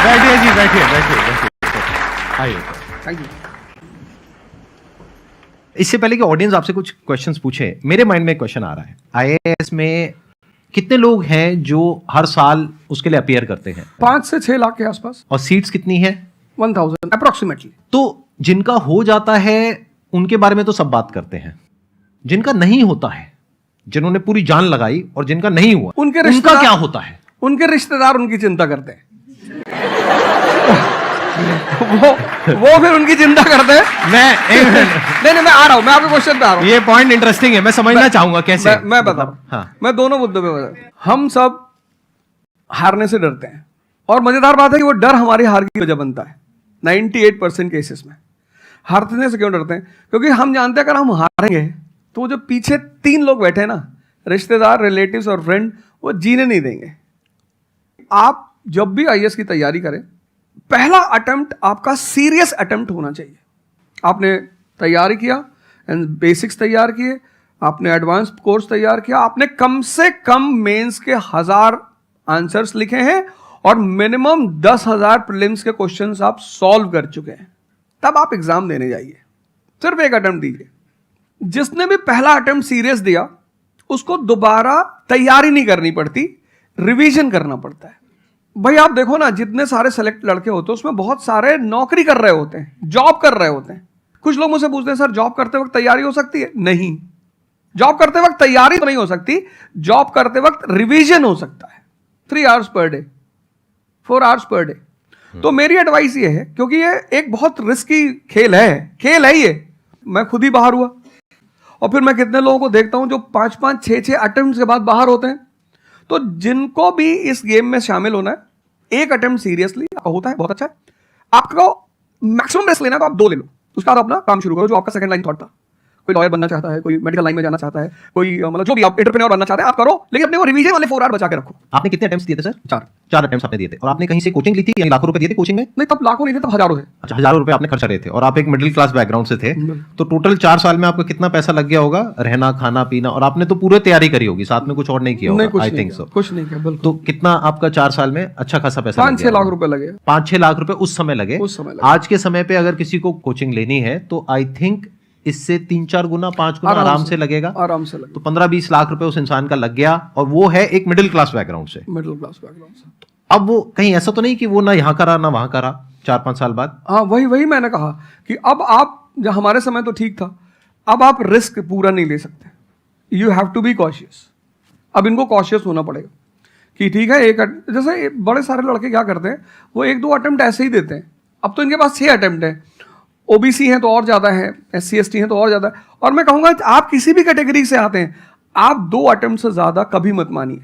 बैठिए जी, बैठिए। आइए। Thank you. इससे पहले कि ऑडियंस आपसे कुछ क्वेश्चंस पूछे, मेरे माइंड में एक क्वेश्चन आ रहा है। आईएएस में कितने लोग हैं जो हर साल उसके लिए अपीयर करते हैं? 5 से 6 लाख के आसपास। और सीट्स कितनी है? 1000 अप्रोक्सीमेटली। तो जिनका हो जाता है उनके बारे में तो सब बात करते हैं, जिनका नहीं होता है, जिन्होंने पूरी जान लगाई और जिनका नहीं हुआ, उनका क्या होता है? उनके रिश्तेदार उनकी चिंता करते हैं। वो फिर उनकी चिंता करते हैं। नहीं, मैं आ रहा हूं, मैं आपके क्वेश्चन पे आ रहा हूं। ये पॉइंट इंटरेस्टिंग है, मैं समझना चाहूंगा कैसे। मैं बता रहा हूं। हाँ। मैं दोनों मुद्दों पे बता। हम सब हारने से डरते हैं, और मजेदार बात है कि वो डर हमारी हार की वजह बनता है। 98% केसेस में हारने से क्यों डरते हैं? क्योंकि हम जानते हैं अगर हम हारेंगे तो जो पीछे 3 लोग बैठे हैं ना, रिश्तेदार, रिलेटिव्स और फ्रेंड, वो जीने नहीं देंगे। आप जब भी आईएएस की तैयारी करें, पहला अटेम्प्ट आपका सीरियस अटेम्प्ट होना चाहिए। आपने तैयारी किया, बेसिक्स तैयार किए, आपने एडवांस कोर्स तैयार किया, आपने कम से कम मेंस के 1000 आंसर्स लिखे हैं और मिनिमम 10,000 प्रीलिम्स के क्वेश्चंस आप सॉल्व कर चुके हैं, तब आप एग्जाम देने जाइए। सिर्फ एक अटेम्प्ट दीजिए। जिसने भी पहला अटेम्प्ट सीरियस दिया, उसको दोबारा तैयारी नहीं करनी पड़ती, रिवीजन करना पड़ता है। भाई आप देखो ना, जितने सारे सेलेक्ट लड़के होते हैं उसमें बहुत सारे नौकरी कर रहे होते हैं, जॉब कर रहे होते हैं। कुछ लोग मुझसे पूछते हैं, सर जॉब करते वक्त तैयारी हो सकती है? नहीं, जॉब करते वक्त तैयारी तो नहीं हो सकती, जॉब करते वक्त रिवीजन हो सकता है। 3 hours per day, 4 hours per day. तो मेरी एडवाइस ये है, क्योंकि ये एक बहुत रिस्की खेल है ये। मैं खुद ही बाहर हुआ, और फिर मैं कितने लोगों को देखता हूं जो 5-5, 6-6 अटेम्प्ट के बाद बाहर होते हैं। तो जिनको भी इस गेम में शामिल होना है, एक अटेम्प्ट सीरियसली होता है, बहुत अच्छा है। आपको मैक्सिमम रिस्क लेना है तो आप 2 ले लो, उसके बाद अपना काम शुरू करो जो आपका सेकंड लाइन थॉट था। कोई लॉयर बनना चाहता है, कोई मेडिकल लाइन में जाना चाहता है, कोई मतलब जो भी आप एंटरप्रेन्योर बनना चाहते हैं, आप करो, लेकिन अपने वो रिवीजन वाले 4 आवर बचा के रखो। आपने कितने अटेम्प्ट्स दिए थे सर? 4 अटेम्प्ट्स आपने दिए थे। और आपने कहीं से कोचिंग ली थी, यानी लाखों रुपए दिए थे कोचिंग में? नहीं, तब लाखों नहीं थे, तब हजारों थे। अच्छा, हजारों रुपए आपने खर्चा रहे थे, और आप एक मिडिल क्लास बैकग्राउंड से थे। तो टोटल 4 साल में आपको कितना पैसा लग गया होगा? रहना, खाना, पीना, और आपने तो पूरी तैयारी करी होगी, साथ में कुछ और नहीं किया होगा? I think so. कुछ नहीं किया, बिल्कुल। तो कितना आपका 4 साल में अच्छा खासा पैसा? 5-6 लाख रुपए लगे। 5-6 लाख रुपए उस समय लगे। आज के समय पे अगर किसी को कोचिंग लेनी है तो आई थिंक इससे 3-4 गुना, 5 गुना आराम से लगेगा। तो 15-20 लाख रुपए उस इंसान का लग गया, और वो है एक मिडिल क्लास बैकग्राउंड से। अब वो कहीं ऐसा तो नहीं कि वो ना यहाँ करा ना वहां करा 4-5 साल बाद? हाँ, वही मैंने कहा कि अब आप, जब हमारे समय तो ठीक था, अब आप रिस्क पूरा नहीं ले सकते। You have to be cautious. अब इनको कॉशियस होना पड़ेगा कि ठीक है, जैसे बड़े सारे लड़के क्या करते हैं, वो 1-2 अटेम्प्ट ऐसे ही देते हैं। अब तो इनके पास 6 अटेम्प्ट है, ओबीसी हैं तो और ज्यादा है, SC ST हैं तो और ज्यादा है। और मैं कहूंगा आप किसी भी कैटेगरी से आते हैं, आप 2 अटेम्प्ट से ज्यादा कभी मत मानिए।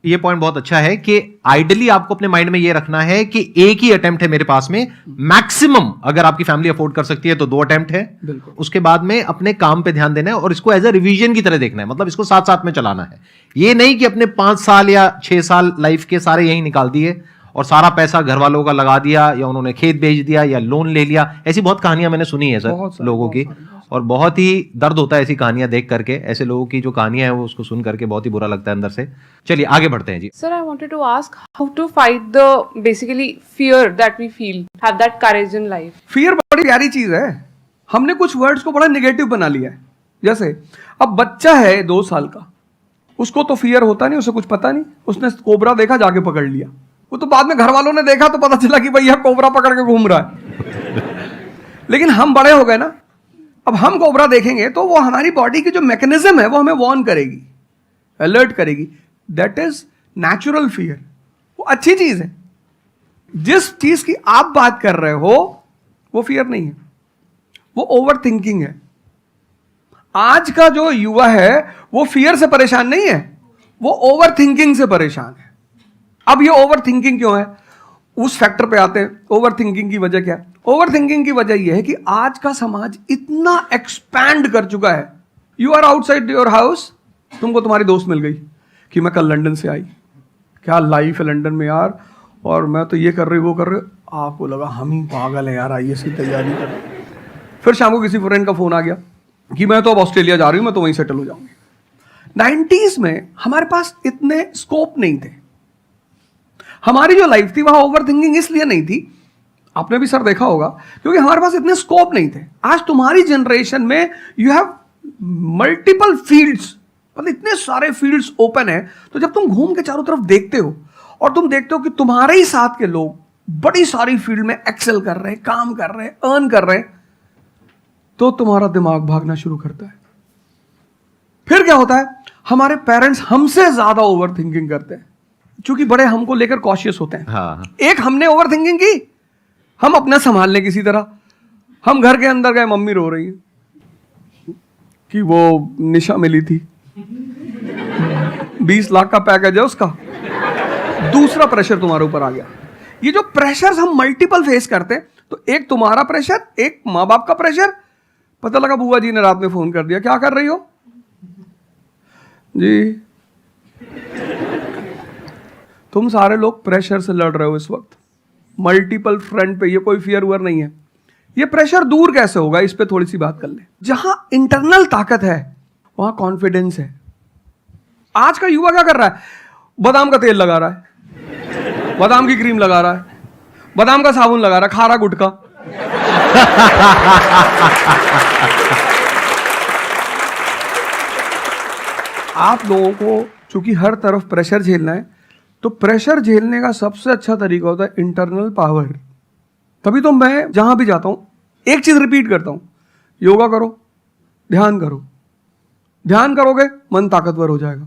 ये पॉइंट बहुत अच्छा है कि आइडियली आपको अपने माइंड में ये रखना है कि एक ही अटेम्प्ट है मेरे पास में, मैक्सिमम अगर आपकी फैमिली अफोर्ड कर सकती है तो 2 अटेम्प्ट है। बिल्कुल। उसके बाद में अपने काम पे ध्यान देना है, और इसको एज अ रिवीजन की तरह देखना है, मतलब इसको साथ साथ में चलाना है। ये नहीं कि अपने 5 साल या 6 साल लाइफ के सारे यही निकाल दिए और सारा पैसा घर वालों का लगा दिया, या उन्होंने खेत बेच दिया, या लोन ले लिया। ऐसी बहुत कहानियां मैंने सुनी है सर लोगों की, और बहुत ही दर्द होता है ऐसी कहानियां देख करके। ऐसे लोगों की जो कहानियां हैं वो उसको सुन करके बहुत ही बुरा लगता है अंदर से। चलिए आगे बढ़ते हैं जी। Sir, I wanted to ask how to fight the basically fear that we feel, have that courage in life. Fear बड़ी प्यारी चीज है। हमने कुछ वर्ड्स को बड़ा नेगेटिव बना लिया है। जैसे अब बच्चा है 2 साल का, उसको तो फियर होता नहीं, उसे कुछ पता नहीं, उसने कोबरा देखा, जाके पकड़ लिया। वो तो बाद में घर वालों ने देखा तो पता चला कि भैया कोबरा पकड़ के घूम रहा है। लेकिन हम बड़े हो गए ना, अब हम कोबरा देखेंगे तो वो हमारी बॉडी की जो मैकेनिज्म है वो हमें वार्न करेगी, अलर्ट करेगी। That is natural fear. वो अच्छी चीज है। जिस चीज की आप बात कर रहे हो वो फियर नहीं है, वो ओवर थिंकिंग है। आज का जो युवा है वो फियर से परेशान नहीं है, वो ओवर थिंकिंग से परेशान है। अब ये ओवर थिंकिंग क्यों है, उस फैक्टर पे आते हैं। ओवर थिंकिंग की वजह क्या है? ओवर थिंकिंग की वजह यह है कि आज का समाज इतना एक्सपैंड कर चुका है। You are outside your house, तुमको तुम्हारी दोस्त मिल गई कि मैं कल लंदन से आई, क्या लाइफ है लंदन में यार, और मैं तो ये कर रही वो कर रही। आपको लगा हम ही पागल है यार, आईएएस की तैयारी कर रहे। फिर शाम को किसी फ्रेंड का फोन आ गया कि मैं तो अब ऑस्ट्रेलिया जा रही हूं, मैं तो वहीं सेटल हो जाऊंगी। 90s में हमारे पास इतने स्कोप नहीं थे। हमारी जो लाइफ थी वहां ओवर थिंकिंग इसलिए नहीं थी, आपने भी सर देखा होगा, क्योंकि हमारे पास इतने स्कोप नहीं थे। आज तुम्हारी जनरेशन में यू हैव मल्टीपल फील्ड्स, मतलब इतने सारे फील्ड्स ओपन है। तो जब तुम घूम के चारों तरफ देखते हो और तुम देखते हो कि तुम्हारे ही साथ के लोग बड़ी सारी फील्ड में एक्सेल कर रहे हैं, काम कर रहे हैं, अर्न कर रहे हैं, तो तुम्हारा दिमाग भागना शुरू करता है। फिर क्या होता है, हमारे पेरेंट्स हमसे ज्यादा ओवर थिंकिंग करते हैं, क्योंकि बड़े हमको लेकर कॉशियस होते हैं। हाँ। एक हमने ओवर थिंकिंग की, हम अपना संभाल लें किसी तरह। हम घर के अंदर गए, मम्मी रो रही है कि वो निशा मिली थी, 20 लाख का पैकेज है उसका। दूसरा प्रेशर तुम्हारे ऊपर आ गया। ये जो प्रेशर हम मल्टीपल फेस करते हैं, तो एक तुम्हारा प्रेशर, एक माँ बाप का प्रेशर। पता लगा बुआ जी ने रात में फोन कर दिया, क्या कर रही हो जी? तुम सारे लोग प्रेशर से लड़ रहे हो इस वक्त, मल्टीपल फ्रंट पे। ये कोई फियर उयर नहीं है। ये प्रेशर दूर कैसे होगा, इस पे थोड़ी सी बात कर ले। जहां इंटरनल ताकत है वहां कॉन्फिडेंस है। आज का युवा क्या कर रहा है? बादाम का तेल लगा रहा है, बादाम की क्रीम लगा रहा है, बादाम का साबुन लगा रहा है, खा रहा गुटखा। आप लोगों को चूंकि हर तरफ प्रेशर झेलना है, तो प्रेशर झेलने का सबसे अच्छा तरीका होता है इंटरनल पावर। तभी तो मैं जहां भी जाता हूं एक चीज रिपीट करता हूं, योगा करो, ध्यान करो। ध्यान करोगे मन ताकतवर हो जाएगा।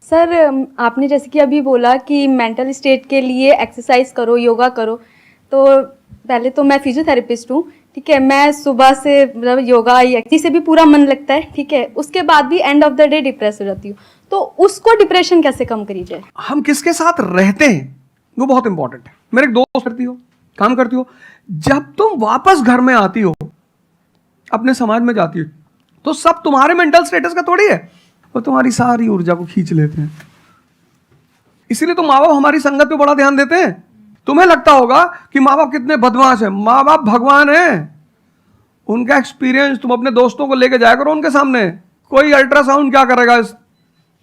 सर, आपने जैसे कि अभी बोला कि मेंटल स्टेट के लिए एक्सरसाइज करो, योगा करो। तो पहले तो मैं फिजियोथेरेपिस्ट हूँ, ठीक है। मैं सुबह से मतलब योगा एक्सरसाइज से भी पूरा मन लगता है, ठीक है। उसके बाद भी end of the day depress हो जाती हूँ। तो उसको डिप्रेशन कैसे कम करी जाए? हम किसके साथ रहते हैं वो बहुत इंपॉर्टेंट है। मेरे एक दोस्त करती हो, काम करती हो, जब तुम वापस घर में आती हो, अपने समाज में जाती हो, तो सब तुम्हारे मेंटल स्टेटस का थोड़ी है, वो तुम्हारी सारी ऊर्जा को खींच लेते हैं। इसीलिए तो माँ बाप हमारी संगत पे बड़ा ध्यान देते हैं। तुम्हें लगता होगा कि माँ बाप कितने बदमाश हैं, माँ बाप भगवान हैं। उनका एक्सपीरियंस तुम अपने दोस्तों को लेके जाया करो उनके सामने। कोई अल्ट्रासाउंड क्या करेगा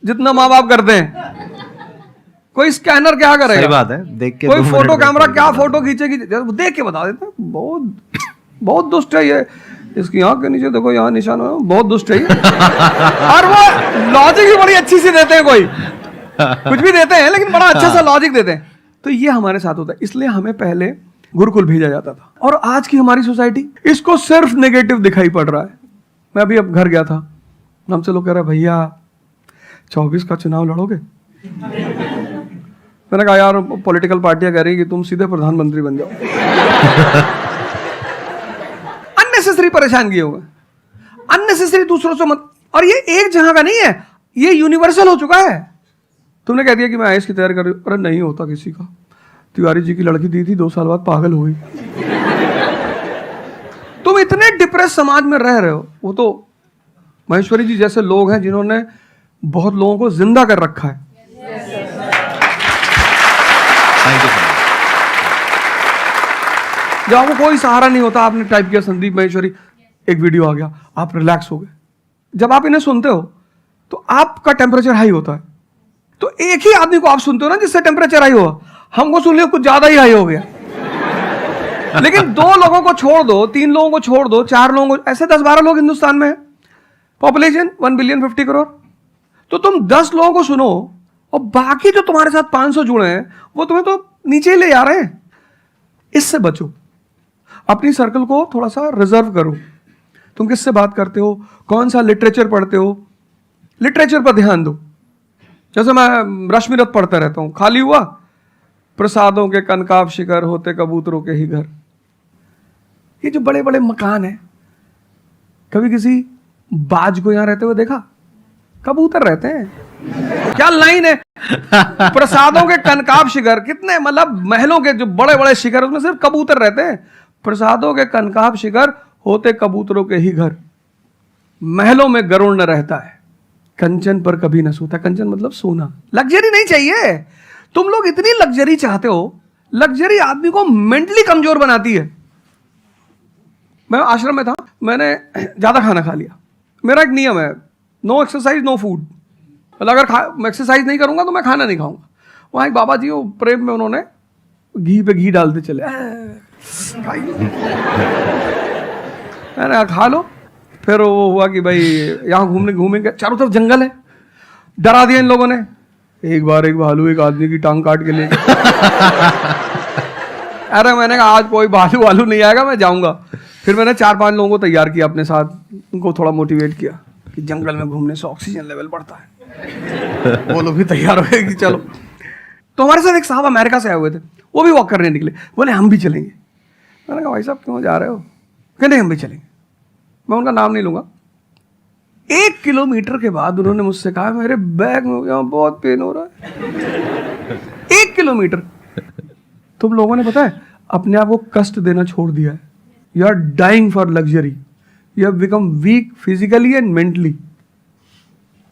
जितना माँ बाप करते हैं? कोई स्कैनर क्या करेगा? सही बात है, देख के कोई 2 फोटो मिनट कैमरा में क्या फोटो खींचेगी, देख के बता देते हैं। बहुत बहुत दुष्ट है ये। इसकी आंख के नीचे देखो, यहाँ निशान है, बहुत दुष्ट है ये। और वो लॉजिक भी बड़ी अच्छी सी देते हैं, कोई कुछ भी देते हैं लेकिन बड़ा अच्छा सा लॉजिक देते हैं। तो ये हमारे साथ होता है। इसलिए हमें पहले गुरुकुल भेजा जाता था, और आज की हमारी सोसाइटी इसको सिर्फ नेगेटिव दिखाई पड़ रहा है। मैं अभी अब घर गया था, हमसे लोग कह रहे भैया 24 का चुनाव लड़ोगे? मैंने कहा यार पॉलिटिकल पार्टियां कह रही कि तुम सीधे प्रधानमंत्री बन जाओ। अननेसेसरी परेशान किए हुए, अननेसेसरी दूसरों से मत। और ये एक जहां का नहीं है, ये यूनिवर्सल हो चुका है। तुमने कह दिया कि मैं आईएएस की तैयारी कर रही हूं, अरे नहीं होता किसी का। तिवारी जी की लड़की दी थी, 2 साल बाद पागल हो गई। तुम इतने डिप्रेस समाज में रह रहे हो। वो तो महेश्वरी जी जैसे लोग हैं जिन्होंने बहुत लोगों को जिंदा कर रखा है। Thank you. जब आपको कोई सहारा नहीं होता, आपने टाइप किया संदीप महेश्वरी, एक वीडियो आ गया, आप रिलैक्स हो गए। जब आप इन्हें सुनते हो तो आपका टेम्परेचर हाई होता है। तो एक ही आदमी को आप सुनते हो ना जिससे टेम्परेचर हाई हुआ, हमको सुन लिया कुछ ज्यादा ही हाई हो गया। लेकिन 2 लोगों को छोड़ दो, 3 लोगों को छोड़ दो, 4 लोगों को, ऐसे 10-12 लोग हिंदुस्तान में है, पॉपुलेशन 1 बिलियन 50 करोड़। तो तुम 10 लोगों को सुनो और बाकी जो तुम्हारे साथ 500 जुड़े हैं वो तुम्हें तो नीचे ही ले जा रहे हैं। इससे बचो, अपनी सर्कल को थोड़ा सा रिजर्व करो। तुम किससे बात करते हो, कौन सा लिटरेचर पढ़ते हो, लिटरेचर पर ध्यान दो। जैसे मैं रश्मिरथ पढ़ता रहता हूं, खाली हुआ प्रसादों के कनकाब शिखर होते कबूतरों के ही घर। ये जो बड़े बड़े मकान है, कभी किसी बाज को यहां रहते हुए देखा? कबूतर रहते हैं। क्या लाइन है, प्रसादों के कनकाब शिखर, कितने मतलब महलों के जो बड़े बड़े शिखर, उसमें सिर्फ कबूतर रहते हैं। प्रसादों के कनकाब शिखर होते कबूतरों के ही घर, महलों में गरुड़ न रहता है, कंचन पर कभी न सोता। कंचन मतलब सोना। लग्जरी नहीं चाहिए। तुम लोग इतनी लग्जरी चाहते हो, लग्जरी आदमी को मेंटली कमजोर बनाती है। मैं आश्रम में था, मैंने ज्यादा खाना खा लिया। मेरा एक नियम है, नो एक्सरसाइज नो फूड। मतलब अगर मैं एक्सरसाइज नहीं करूंगा तो मैं खाना नहीं खाऊंगा। वहाँ एक बाबा जी वो प्रेम में उन्होंने घी पे घी डालते चले, मैंने कहा खा लो। फिर वो हुआ कि भाई यहाँ घूमेंगे, चारों तरफ जंगल है, डरा दिया इन लोगों ने। एक बार एक भालू एक आदमी की टांग काट के ले गया। अरे मैंने कहा आज कोई भालू वालू नहीं आएगा, मैं जाऊंगा। फिर मैंने 4-5 लोगों को तैयार किया अपने साथ, उनको थोड़ा मोटिवेट किया कि जंगल में घूमने से ऑक्सीजन लेवल बढ़ता है। वो लोग भी तैयार हो गए कि चलो। तो हमारे साथ एक साहब अमेरिका से आए हुए थे, वो भी वॉक करने निकले, बोले हम भी चलेंगे। मैंने कहा भाई साहब क्यों जा रहे हो? कहते हम भी चलेंगे। मैं उनका नाम नहीं लूंगा। 1 किलोमीटर के बाद उन्होंने मुझसे कहा मेरे बैग में यहाँ बहुत पेन हो रहा है। 1 किलोमीटर। तुम लोगों ने पता है अपने आप को कष्ट देना छोड़ दिया है। You are dying for luxury, you have become weak physically and mentally.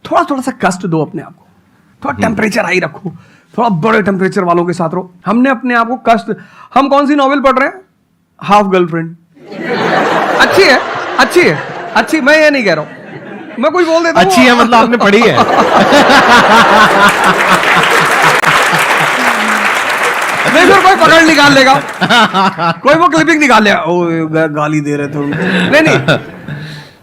थोड़ा थोड़ा सा कष्ट दो अपने आप को, थोड़ा टेम्परेचर हाई रखो, थोड़ा बड़े टेम्परेचर वालों के साथ रहो। हमने अपने आप को कष्ट, हम कौन सी नॉवेल पढ़ रहे हैं? Half girlfriend. अच्छी है, अच्छी है, अच्छी, मैं ये नहीं कह रहा हूं, मैं कुछ बोल देता हूं। अच्छी है मतलब आपने पढ़ी है। नहीं फिर कोई पकड़ निकाल लेगा, कोई वो क्लिपिंग निकाल लेगा, ओ गाली दे रहे थे उनको। नहीं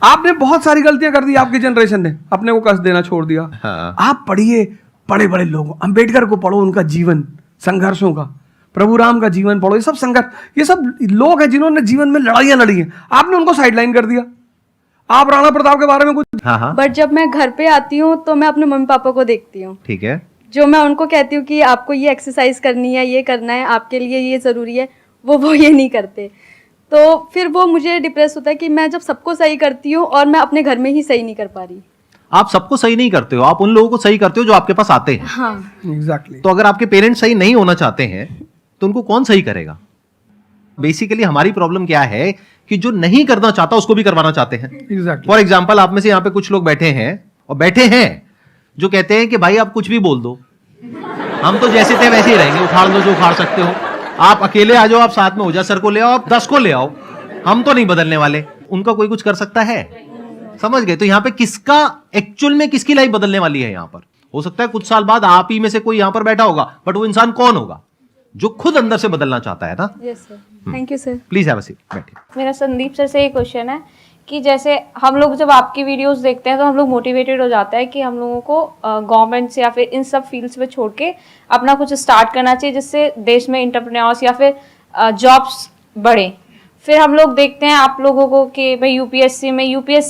आपने बहुत सारी गलतियां कर दी, आपकी जनरेशन ने अपने को कष्ट देना छोड़ दिया। हाँ। आप पढ़िए बड़े बड़े लोग, अंबेडकर को पढ़ो, उनका जीवन संघर्षों का, प्रभु राम का जीवन पढ़ो, ये सब संघर्ष, ये सब लोग हैं जिन्होंने जीवन में लड़ाइयां लड़ी हैं। आपने उनको साइडलाइन कर दिया। आप राणा प्रताप के बारे में कुछ, हाँ। बट जब मैं घर पे आती हूँ तो मैं अपने मम्मी पापा को देखती हूँ, ठीक है। जो मैं उनको कहती हूँ कि आपको ये एक्सरसाइज करनी है, ये करना है, आपके लिए ये ज़रूरी है, वो ये नहीं करते। तो फिर वो मुझे डिप्रेस होता है कि मैं जब सबको सही करती हूँ और मैं अपने घर में ही सही नहीं कर पा रही। आप सबको सही नहीं करते हो, आप उन लोगों को सही करते हो जो आपके पास आते हैं। हाँ एग्जैक्टली। तो अगर आपके पेरेंट्स सही नहीं होना चाहते हैं तो उनको कौन सही करेगा? बेसिकली हमारी प्रॉब्लम क्या है कि जो नहीं करना चाहता उसको भी करवाना चाहते हैं। एग्जैक्टली। फॉर एग्जाम्पल आप में से यहाँ पे कुछ लोग बैठे हैं और बैठे हैं जो कहते हैं कि भाई आप कुछ भी बोल दो, हम तो जैसे थे वैसे ही रहेंगे, उखाड़ दो जो उखाड़ सकते हो, आप अकेले आ जाओ, आप साथ में हो जाओ, सर को ले आओ, आप 10 को ले आओ, हम तो नहीं बदलने वाले। उनका कोई कुछ कर सकता है? समझ गए? तो यहाँ पे किसका एक्चुअल में किसकी लाइफ बदलने वाली है? यहाँ पर हो सकता है कुछ साल बाद आप ही में से कोई यहाँ पर बैठा होगा, बट वो इंसान कौन होगा? जो खुद अंदर से बदलना चाहता है ना। Yes sir, thank you sir. Please have a seat, बैठिए। मेरा संदीप सर से ये क्वेश्चन है कि जैसे हम लोग जब आपकी वीडियोस देखते हैं तो हम लोग मोटिवेटेड हो जाता है कि हम लोगों को गवर्नमेंट से या फिर इन सब फील्ड्स में छोड़ के अपना कुछ स्टार्ट करना चाहिए जिससे देश में एंटरप्रेन्योर्स या फिर जॉब्स बढ़े। फिर हम लोग देखते हैं आप लोगों को कि भाई यूपीएससी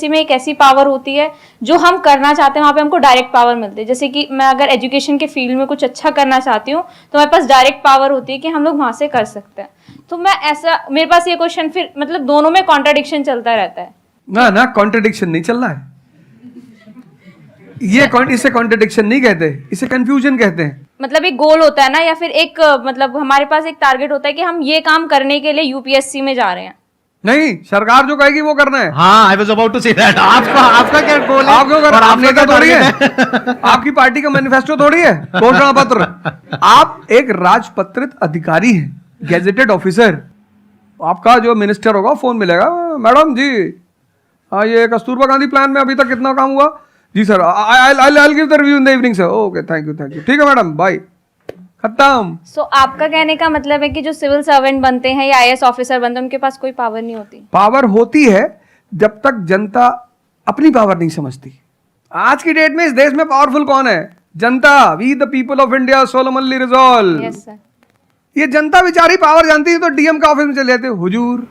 में एक ऐसी पावर होती है जो हम करना चाहते हैं वहाँ पे हमको डायरेक्ट पावर मिलती है। जैसे कि मैं अगर एजुकेशन के फील्ड में कुछ अच्छा करना चाहती हूँ तो मेरे पास डायरेक्ट पावर होती है कि हम लोग वहाँ से कर सकते हैं। तो मैं ऐसा, मेरे पास ये क्वेश्चन फिर मतलब दोनों में कॉन्ट्राडिक्शन चलता रहता है। ना कॉन्ट्रडिक्शन नहीं चल रहा है ये, इसे कॉन्ट्रडिक्शन नहीं कहते, इसे कंफ्यूजन कहते हैं। मतलब एक गोल होता है ना, या फिर एक मतलब हमारे पास एक टारगेट होता है कि हम ये काम करने के लिए यूपीएससी में जा रहे हैं। नहीं, सरकार जो कहेगी वो करना है। हाँ, I was about to say that. आपका क्या गोल है? आप क्यों कर, और आप आपका नेता क्या थोड़ी है, target है? आपकी पार्टी का मैनिफेस्टो थोड़ी है, घोषणा पत्र। आप एक राजपत्रित अधिकारी हैं, गैजेटेड ऑफिसर। आपका जो मिनिस्टर होगा फोन मिलेगा, मैडम जी हाँ ये कस्तूरबा गांधी प्लान में अभी तक कितना काम हुआ? जी sir, I give the review in the evening sir. Okay, thank you, ठीक है मैडम, बाय, खत्म। सो आपका कहने का मतलब है कि जो सिविल सर्वेंट बनते हैं या आईएएस ऑफिसर बनते हैं उनके पास कोई पावर नहीं होती? पावर होती है जब तक जनता अपनी पावर नहीं समझती। आज की डेट में इस देश में पावरफुल कौन है? जनता। We the people of India solemnly resolve. Yes sir. ये जनता बेचारी पावर जानती है तो डीएम का ऑफिस में चले जाते, हुजूर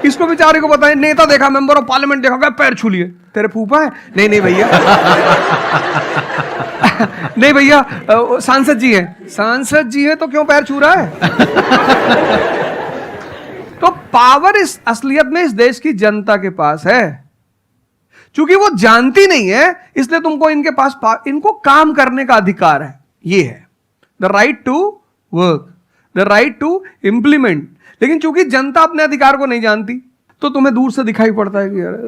इसको बेचारे को पता है, नेता देखा, मेंबर ऑफ पार्लियामेंट देखा, क्या पैर छू लिए, तेरे फूफा है? नहीं भैया नहीं भैया सांसद जी हैं। सांसद जी हैं तो क्यों पैर छू रहा है? तो पावर इस असलियत में इस देश की जनता के पास है। चूंकि वो जानती नहीं है इसलिए तुमको इनके पास इनको काम करने का अधिकार है। ये है the right to work, the right to implement. लेकिन चूंकि जनता अपने अधिकार को नहीं जानती तो तुम्हें दूर से दिखाई पड़ता है कि अरे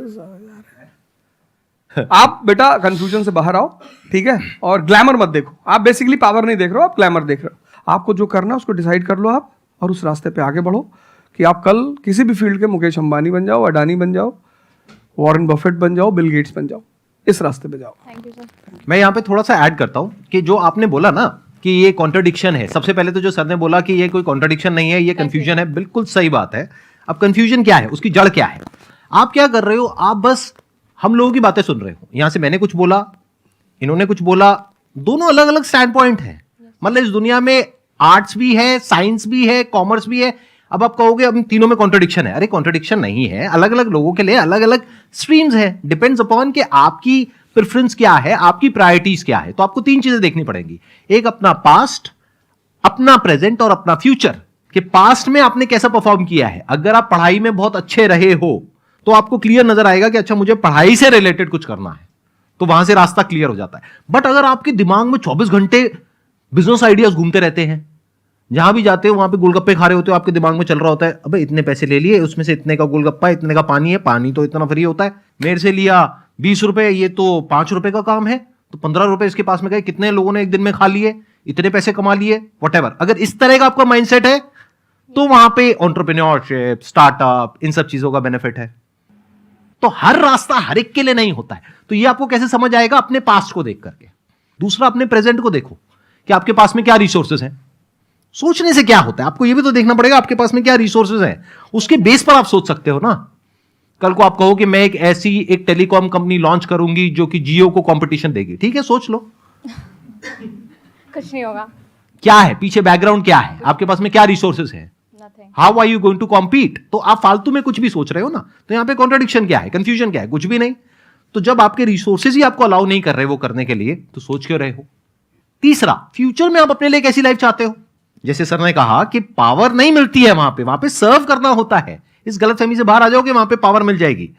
आप बेटा कंफ्यूजन से बाहर आओ, ठीक है? और ग्लैमर मत देखो। आप बेसिकली पावर नहीं देख रहे हो, आप ग्लैमर देख रहे हो। आपको जो करना है उसको डिसाइड कर लो आप, और उस रास्ते पे आगे बढ़ो कि आप कल किसी भी फील्ड के मुकेश अंबानी बन जाओ, अडानी बन जाओ, वॉरेन बफेट बन जाओ, बिल गेट्स बन जाओ। इस रास्ते पे जाओ। Thank you sir. मैं यहाँ पे थोड़ा सा ऐड करता हूँ कि जो आपने बोला ना कि ये कॉन्ट्रडिक्शन है, सबसे पहले तो जो सर ने बोला कि ये कोई कॉन्ट्रडिक्शन नहीं है, ये कंफ्यूजन है, बिल्कुल सही बात है। अब कंफ्यूजन क्या है, उसकी जड़ क्या है? आप क्या कर रहे हो, आप बस हम लोगों की बातें सुन रहे हो। यहां से मैंने कुछ बोला, इन्होंने कुछ बोला, दोनों अलग अलग स्टैंड पॉइंट है। मतलब इस दुनिया में आर्ट्स भी है, साइंस भी है, कॉमर्स भी है। अब आप कहोगे अब इन तीनों में कॉन्ट्रडिक्शन है। अरे कॉन्ट्रडिक्शन नहीं है, अलग अलग लोगों के लिए अलग अलग स्ट्रीम्स है। डिपेंड्स अपॉन कि आपकी प्रेफरेंस क्या है, आपकी प्रायोरिटीज क्या है। तो आपको तीन चीजें देखनी पड़ेंगी, एक अपना पास्ट, अपना प्रेजेंट और अपना फ्यूचर। कि पास्ट में आपने कैसा परफॉर्म किया है। अगर आप पढ़ाई में बहुत अच्छे रहे हो तो आपको क्लियर नजर आएगा कि अच्छा मुझे पढ़ाई से रिलेटेड कुछ करना है, तो वहां से रास्ता क्लियर हो जाता है। बट अगर आपके दिमाग में 24 घंटे बिजनेस आइडियाज घूमते रहते हैं, जहां भी जाते हो वहां पे गोलगप्पे खा रहे होते हो, आपके दिमाग में चल रहा होता है अबे इतने पैसे ले लिए, उसमें से इतने का गोलगप्पा, इतने का पानी है, पानी तो इतना फ्री होता है, मेरे से लिया 20 रुपए, ये तो 5 रुपए का काम है, तो 15 रुपए इसके पास में गए, कितने लोगों ने एक दिन में खा लिए, इतने पैसे कमा लिए, व्हाटएवर। अगर इस तरह का आपका माइंडसेट है तो वहां पे एंटरप्रेन्योरशिप, स्टार्टअप, इन सब चीजों का बेनिफिट है। तो हर रास्ता हर एक के लिए नहीं होता है। तो ये आपको कैसे समझ आएगा? अपने पास्ट को देख करके। दूसरा, अपने प्रेजेंट को देखो कि आपके पास में क्या रिसोर्सेज हैं। सोचने से क्या होता है, आपको ये भी तो देखना पड़ेगा आपके पास में क्या रिसोर्सेज हैं। उसके बेस पर आप सोच सकते हो ना। कल को आप कहो कि मैं एक टेलीकॉम कंपनी लॉन्च करूंगी जो कि जियो को कंपटीशन देगी, ठीक है, सोच लो। कुछ नहीं होगा। क्या है पीछे, बैकग्राउंड क्या है, आपके पास में क्या रिसोर्सेज है, how are you going to compete. तो आप फालतू में कुछ भी सोच रहे हो ना। तो यहां पे कॉन्ट्रडिक्शन क्या है, कंफ्यूजन क्या है? कुछ भी नहीं। तो जब आपके रिसोर्सेज ही आपको अलाउ नहीं कर रहे वो करने के लिए, तो सोच क्यों रहे हो? तीसरा, फ्यूचर में आप अपने लिए कैसी लाइफ चाहते हो। जैसे सर ने कहा कि पावर नहीं मिलती है वहां पे सर्व करना होता है। इस गलतफहमी से बाहर आ जाओगे, वहां पे पावर मिल जाएगी।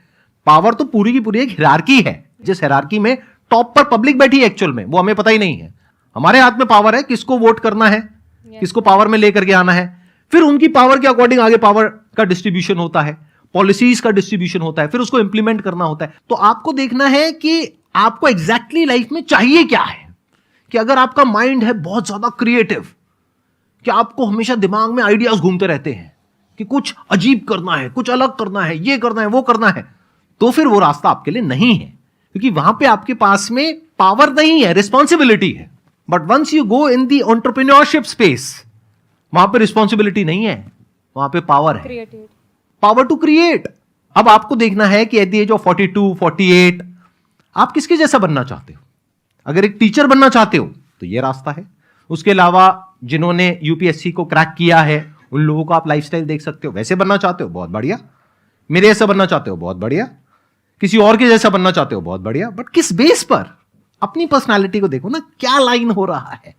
पावर तो पूरी की पूरी एक हिरार्की है, जिस हिरार्की में टॉप पर पब्लिक बैठी है एक्चुअल में, वो हमें पता ही नहीं है। हमारे हाथ में पावर है, किसको वोट करना है, किसको पावर में लेकर के आना है। फिर उनकी पावर के अकॉर्डिंग आगे पावर का डिस्ट्रीब्यूशन होता है, पॉलिसीज का डिस्ट्रीब्यूशन होता है, फिर उसको इंप्लीमेंट करना होता है। तो आपको देखना है कि आपको एग्जैक्टली लाइफ में चाहिए क्या है। कि अगर आपका माइंड है बहुत ज्यादा क्रिएटिव, कि आपको हमेशा दिमाग में आइडियाज घूमते रहते हैं कि कुछ अजीब करना है, कुछ अलग करना है, ये करना है, वो करना है, तो फिर वो रास्ता आपके लिए नहीं है। क्योंकि वहां पे आपके पास में पावर नहीं है, रिस्पॉन्सिबिलिटी है। But once you go in the entrepreneurship space, वहां पे रिस्पॉन्सिबिलिटी नहीं है, वहां पे पावर है, क्रिएटिव, पावर टू क्रिएट। अब आपको देखना है कि एट द एज ऑफ 42, 48 आप किसके जैसा बनना चाहते हो। अगर एक टीचर बनना चाहते हो तो ये रास्ता है। उसके अलावा जिन्होंने यूपीएससी को क्रैक किया है उन लोगों को आप लाइफस्टाइल देख सकते हो। वैसे बनना चाहते हो, बहुत बढ़िया। मेरे जैसा बनना चाहते हो, बहुत बढ़िया। किसी और के जैसा बनना चाहते हो, बहुत बढ़िया। बट किस बेस पर? अपनी पर्सनालिटी को देखो ना, क्या लाइन हो रहा है।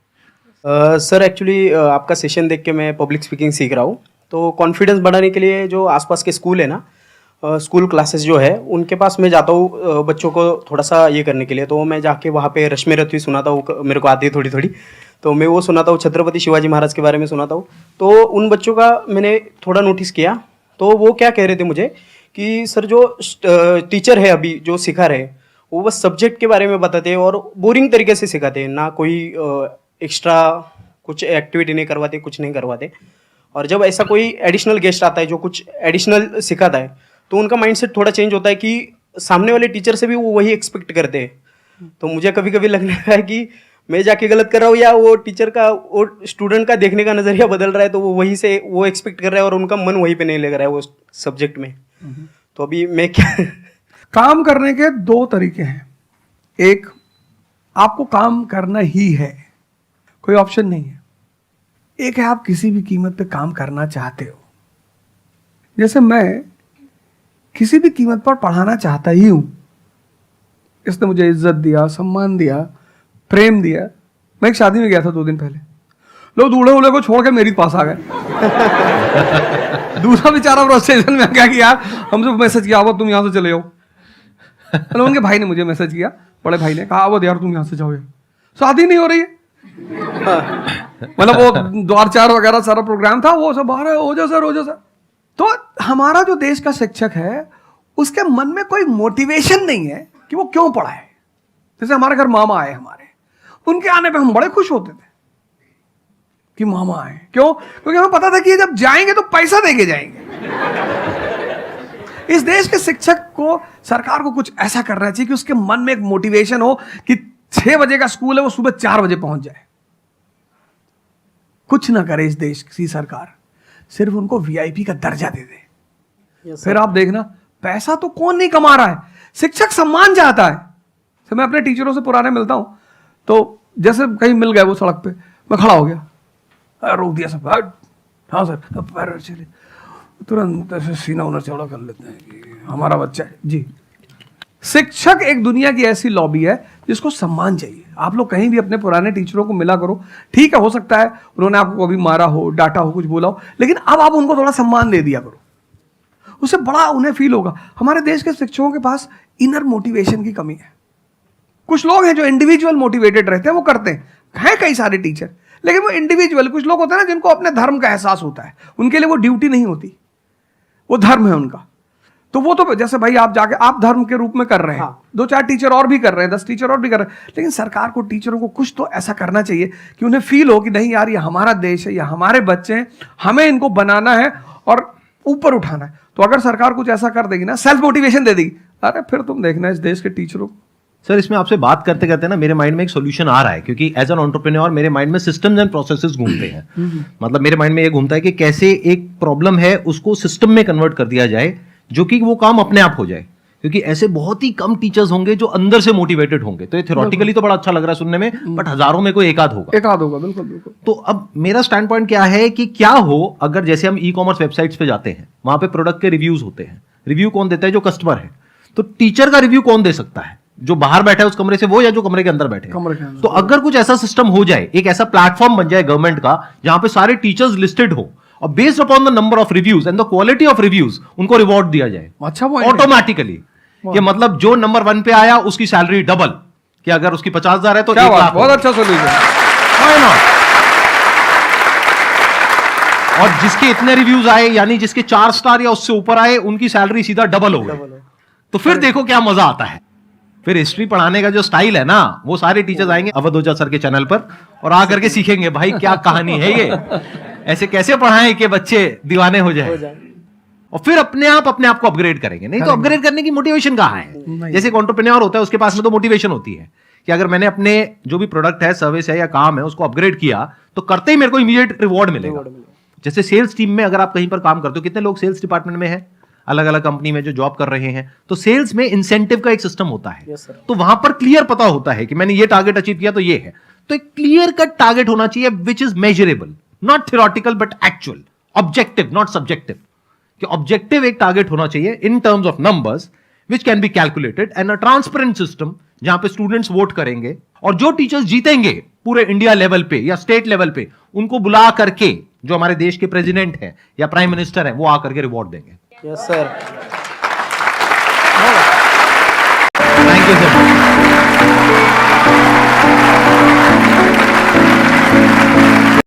सर एक्चुअली आपका सेशन देख के मैं पब्लिक स्पीकिंग सीख रहा हूँ। तो कॉन्फिडेंस बढ़ाने के लिए जो आसपास के स्कूल है ना, स्कूल क्लासेस जो है उनके पास मैं जाता हूँ बच्चों को थोड़ा सा ये करने के लिए। तो मैं जाके वहाँ पे रश्मि रथी सुनाता हूँ, मेरे को आती है थोड़ी थोड़ी, तो मैं वो सुनाता हूँ। छत्रपति शिवाजी महाराज के बारे में सुनाता हूँ। तो उन बच्चों का मैंने थोड़ा नोटिस किया, तो वो क्या कह रहे थे मुझे कि सर जो टीचर है अभी जो सिखा रहे वो बस सब्जेक्ट के बारे में बताते हैं और बोरिंग तरीके से सिखाते हैं, ना कोई एक्स्ट्रा कुछ एक्टिविटी नहीं करवाते, कुछ नहीं करवाते। और जब ऐसा कोई एडिशनल गेस्ट आता है जो कुछ एडिशनल सिखाता है, तो उनका माइंडसेट थोड़ा चेंज होता है कि सामने वाले टीचर से भी वो वही एक्सपेक्ट करते हैं। तो मुझे कभी कभी लगने लगा है कि मैं जाके गलत कर रहा हूँ, या वो टीचर का, वो स्टूडेंट का देखने का नज़रिया बदल रहा है, तो वो वहीं से वो एक्सपेक्ट कर रहा है और उनका मन वहीं पे नहीं लग रहा है वो सब्जेक्ट में। तो अभी मैं क्या काम करने के दो तरीके हैं। एक, आपको काम करना ही है, कोई ऑप्शन नहीं है। एक है आप किसी भी कीमत पे काम करना चाहते हो। जैसे मैं किसी भी कीमत पर पढ़ाना चाहता ही हूं। इसने मुझे इज्जत दिया, सम्मान दिया, प्रेम दिया। मैं एक शादी में गया था 2 दिन पहले, लोग दूल्हे उल्हे को छोड़ के मेरे पास आ गए। दूसरा बेचारा फ्रस्ट्रेशन में क्या किया, हमसे मैसेज किया, अब तुम यहाँ से चले जाओ। मतलब उनके भाई ने मुझे मैसेज किया, बड़े भाई ने कहा, अब यार तुम यहाँ से जाओ, शादी नहीं हो रही है। मतलब वो द्वार चार वगैरह सारा प्रोग्राम था, वो सब बाहर हो जाओ सर, हो जाओ सर। तो हमारा जो देश का शिक्षक है उसके मन में कोई मोटिवेशन नहीं है कि वो क्यों पढ़ाए। जैसे हमारे घर मामा आए, हमारे उनके आने पे हम बड़े खुश होते थे कि मामा आए। क्यों? क्योंकि हमें पता था कि ये जब जाएंगे तो पैसा देके जाएंगे। इस देश के शिक्षक को, सरकार को कुछ ऐसा करना चाहिए कि उसके मन में एक मोटिवेशन हो कि 6 बजे का स्कूल है, वो सुबह 4 बजे पहुंच जाए। कुछ ना करे इस देश की सरकार, सिर्फ उनको वीआईपी का दर्जा दे दे। फिर आप देखना, पैसा तो कौन नहीं कमा रहा है, शिक्षक सम्मान चाहता है। तो मैं अपने टीचरों से पुराने मिलता हूं, तो जैसे कहीं मिल गए वो सड़क पे, मैं खड़ा हो गया, रोक दिया सब, हाँ सर, अब पैर चले, तुरंत ऐसे सीना उन्हें चौड़ा कर लेते हैं कि हमारा बच्चा है जी। शिक्षक एक दुनिया की ऐसी लॉबी है जिसको सम्मान चाहिए। आप लोग कहीं भी अपने पुराने टीचरों को मिला करो, ठीक है, हो सकता है उन्होंने आपको कभी मारा हो, डांटा हो, कुछ बोला हो, लेकिन अब आप उनको थोड़ा सम्मान दे दिया करो, उससे बड़ा उन्हें फील होगा। हमारे देश के शिक्षकों के पास इनर मोटिवेशन की कमी है। कुछ लोग हैं जो इंडिविजुअल मोटिवेटेड रहते हैं, वो करते हैं कई सारे टीचर, लेकिन वो इंडिविजुअल, कुछ लोग होते हैं ना जिनको अपने धर्म का एहसास होता है, उनके लिए वो ड्यूटी नहीं होती, वो धर्म है उनका। तो वो तो जैसे भाई आप जाके आप धर्म के रूप में कर रहे हैं, 2-4 टीचर और भी कर रहे हैं, 10 टीचर और भी कर रहे हैं, लेकिन सरकार को टीचरों को कुछ तो ऐसा करना चाहिए कि उन्हें फील हो कि नहीं यार, ये हमारा देश है, ये हमारे बच्चे हैं, हमें इनको बनाना है और ऊपर उठाना है। तो अगर सरकार कुछ ऐसा कर देगी ना, सेल्फ मोटिवेशन दे देगी, अरे फिर तुम देखना इस देश के टीचरों। सर, इसमें आपसे बात करते करते ना मेरे माइंड में एक सॉल्यूशन आ रहा है, क्योंकि एज एन एंटरप्रेन्योर मेरे माइंड में सिस्टम्स एंड प्रोसेसेस घूमते हैं। मतलब मेरे माइंड में ये घूमता है कि कैसे एक प्रॉब्लम है उसको सिस्टम में कन्वर्ट कर दिया जाए, जो कि वो काम अपने आप हो जाए। क्योंकि ऐसे बहुत ही कम टीचर्स होंगे जो अंदर से मोटिवेटेड होंगे। तो ये थ्योरेटिकली तो बड़ा अच्छा लग रहा है सुनने में, बट हजारों में कोई एक आध होगा। बिल्कुल बिल्कुल। तो अब मेरा स्टैंड पॉइंट क्या है कि क्या हो अगर जैसे हम ई कॉमर्स वेबसाइट्स पे जाते हैं, वहां पे प्रोडक्ट के रिव्यूज होते हैं। रिव्यू कौन देता है? जो कस्टमर है। तो टीचर का रिव्यू कौन दे सकता है? जो बाहर बैठा है उस कमरे से वो, या जो कमरे के अंदर बैठे हैं? तो अगर कुछ ऐसा सिस्टम हो जाए, एक ऐसा प्लेटफॉर्म बन जाए गवर्नमेंट का, जहां पे सारे टीचर्स लिस्टेड हो और based upon the number of reviews and the quality of reviews उनको रिवॉर्ड दिया जाए अच्छा, वो ऑटोमेटिकली। ये मतलब जो नंबर 1 पे आया उसकी सैलरी डबल, कि अगर उसकी 50,000 है तो 1 लाख। बहुत अच्छा सोल्यूशन। और जिसके इतने रिव्यूज आए, यानी जिसके 4 स्टार या उससे ऊपर आए, उनकी सैलरी सीधा डबल हो गई। तो फिर देखो क्या मजा आता है। फिर हिस्ट्री पढ़ाने का जो स्टाइल है ना, वो सारे टीचर्स आएंगे अवध ओझा सर के चैनल पर और आकर के सीखेंगे भाई क्या कहानी है ये, ऐसे कैसे पढ़ाएं कि बच्चे दीवाने हो जाए। और फिर अपने आप को अपग्रेड करेंगे। नहीं तो अपग्रेड करने की मोटिवेशन कहाँ है? जैसे एक एंटरप्रेन्योर होता है, उसके पास में तो मोटिवेशन होती है कि अगर मैंने अपने जो भी प्रोडक्ट है, सर्विस है या काम है, उसको अपग्रेड किया तो करते ही मेरे को इमीडिएट रिवॉर्ड मिलेगा। जैसे सेल्स टीम में अगर आप कहीं पर काम करते हो, कितने लोग सेल्स डिपार्टमेंट में है, अलग अलग कंपनी में जो जॉब कर रहे हैं, तो सेल्स में इंसेंटिव का एक सिस्टम होता है। तो वहां पर क्लियर पता होता है कि मैंने ये टारगेट अचीव किया तो ये है। तो एक क्लियर कट टारगेट होना चाहिए which is measurable, not theoretical but actual, objective not subjective. कि ऑब्जेक्टिव एक टारगेट होना चाहिए in terms of numbers which can be calculated and a transparent system जहां पे स्टूडेंट्स वोट करेंगे और जो टीचर्स जीतेंगे पूरे इंडिया लेवल पे या स्टेट लेवल पे, उनको बुला करके जो हमारे देश के प्रेसिडेंट हैं या प्राइम मिनिस्टर हैं, वो आकर के रिवॉर्ड देंगे। Yes sir. Thank you sir.